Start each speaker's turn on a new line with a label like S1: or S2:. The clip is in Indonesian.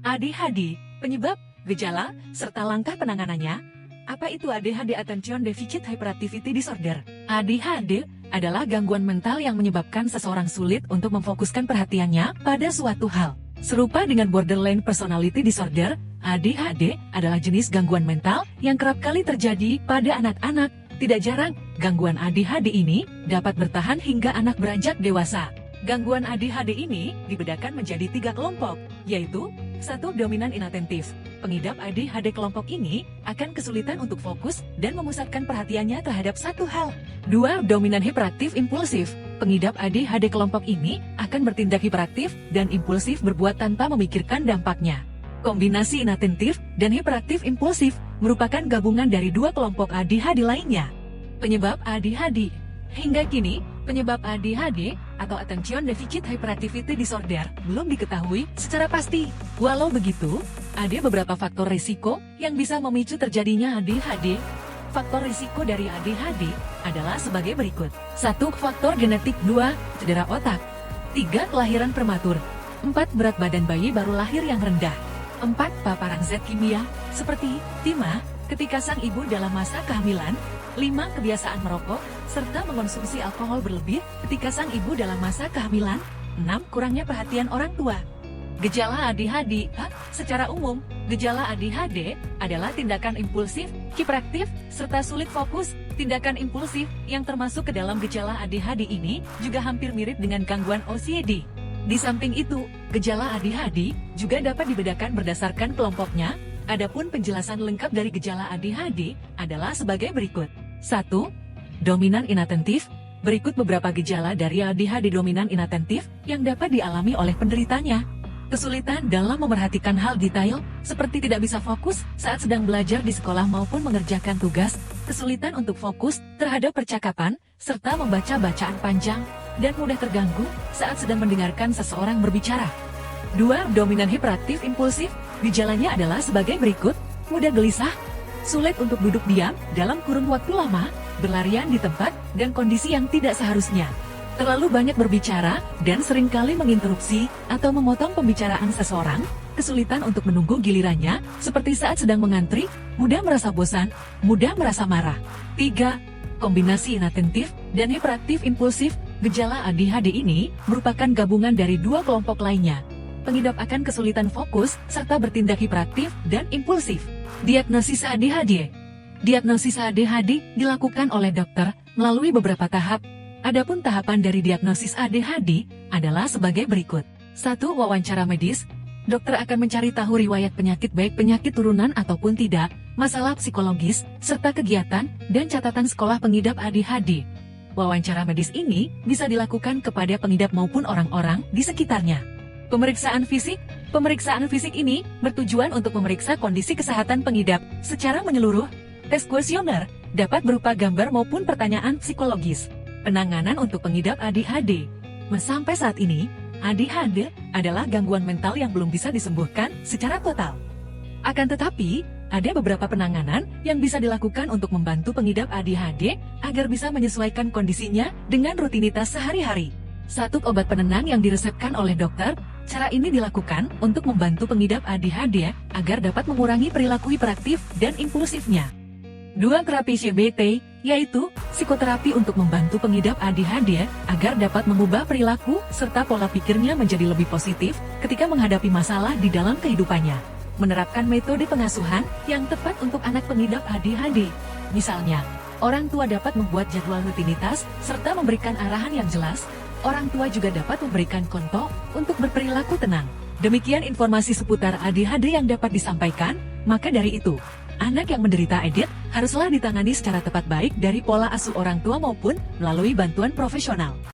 S1: ADHD, penyebab, gejala, serta langkah penanganannya. Apa itu ADHD Attention Deficit Hyperactivity Disorder? ADHD adalah gangguan mental yang menyebabkan seseorang sulit untuk memfokuskan perhatiannya pada suatu hal. Serupa dengan borderline personality disorder, ADHD adalah jenis gangguan mental yang kerap kali terjadi pada anak-anak. Tidak jarang, gangguan ADHD ini dapat bertahan hingga anak beranjak dewasa. Gangguan ADHD ini dibedakan menjadi 3 kelompok, yaitu 1. Dominan inatentif. Pengidap ADHD kelompok ini akan kesulitan untuk fokus dan memusatkan perhatiannya terhadap satu hal. 2. Dominan hiperaktif impulsif. Pengidap ADHD kelompok ini akan bertindak hiperaktif dan impulsif berbuat tanpa memikirkan dampaknya. Kombinasi inatentif dan hiperaktif impulsif merupakan gabungan dari 2 kelompok ADHD lainnya. Penyebab ADHD. Hingga kini, penyebab ADHD atau Attention Deficit Hyperactivity Disorder belum diketahui secara pasti. Walau begitu, ada beberapa faktor risiko yang bisa memicu terjadinya ADHD. Faktor risiko dari ADHD adalah sebagai berikut. 1. Faktor genetik. 2. Cedera otak. 3. Kelahiran prematur. 4. Berat badan bayi baru lahir yang rendah. 4. Paparan zat kimia, seperti timah, ketika sang ibu dalam masa kehamilan. 5. Kebiasaan merokok, serta mengonsumsi alkohol berlebih ketika sang ibu dalam masa kehamilan. 6. Kurangnya perhatian orang tua. Gejala ADHD. Secara umum, gejala ADHD adalah tindakan impulsif, hiperaktif, serta sulit fokus. Tindakan impulsif yang termasuk ke dalam gejala ADHD ini juga hampir mirip dengan gangguan OCD. Di samping itu, gejala ADHD juga dapat dibedakan berdasarkan kelompoknya. Adapun penjelasan lengkap dari gejala ADHD adalah sebagai berikut. 1. Dominan inatentif. Berikut beberapa gejala dari ADHD dominan inatentif yang dapat dialami oleh penderitanya. Kesulitan dalam memerhatikan hal detail, seperti tidak bisa fokus saat sedang belajar di sekolah maupun mengerjakan tugas, kesulitan untuk fokus terhadap percakapan, serta membaca bacaan panjang, dan mudah terganggu saat sedang mendengarkan seseorang berbicara. 2. Dominan hiperaktif impulsif. Gejalanya adalah sebagai berikut: mudah gelisah, sulit untuk duduk diam dalam kurun waktu lama, berlarian di tempat, dan kondisi yang tidak seharusnya. Terlalu banyak berbicara, dan seringkali menginterupsi atau memotong pembicaraan seseorang, kesulitan untuk menunggu gilirannya, seperti saat sedang mengantri, mudah merasa bosan, mudah merasa marah. 3. Kombinasi inatentif dan hiperaktif impulsif. Gejala ADHD ini merupakan gabungan dari 2 kelompok lainnya. Pengidap akan kesulitan fokus, serta bertindak hiperaktif dan impulsif. Diagnosis ADHD. Diagnosis ADHD dilakukan oleh dokter melalui beberapa tahap. Adapun tahapan dari diagnosis ADHD adalah sebagai berikut. 1. Wawancara medis. Dokter akan mencari tahu riwayat penyakit, baik penyakit turunan ataupun tidak, masalah psikologis, serta kegiatan dan catatan sekolah pengidap ADHD. Wawancara medis ini bisa dilakukan kepada pengidap maupun orang-orang di sekitarnya. Pemeriksaan fisik. Pemeriksaan fisik ini bertujuan untuk memeriksa kondisi kesehatan pengidap secara menyeluruh. Tes kuesioner dapat berupa gambar maupun pertanyaan psikologis. Penanganan untuk pengidap ADHD. Sampai saat ini, ADHD adalah gangguan mental yang belum bisa disembuhkan secara total. Akan tetapi, ada beberapa penanganan yang bisa dilakukan untuk membantu pengidap ADHD agar bisa menyesuaikan kondisinya dengan rutinitas sehari-hari. 1. Obat penenang yang diresepkan oleh dokter. Cara ini dilakukan untuk membantu pengidap ADHD agar dapat mengurangi perilaku hiperaktif dan impulsifnya. 2. Terapi CBT, yaitu psikoterapi untuk membantu pengidap ADHD agar dapat mengubah perilaku serta pola pikirnya menjadi lebih positif ketika menghadapi masalah di dalam kehidupannya. Menerapkan metode pengasuhan yang tepat untuk anak pengidap ADHD. Misalnya, orang tua dapat membuat jadwal rutinitas serta memberikan arahan yang jelas. Orang tua juga dapat memberikan contoh untuk berperilaku tenang. Demikian informasi seputar ADHD yang dapat disampaikan. Maka dari itu, anak yang menderita ADHD haruslah ditangani secara tepat, baik dari pola asuh orang tua maupun melalui bantuan profesional.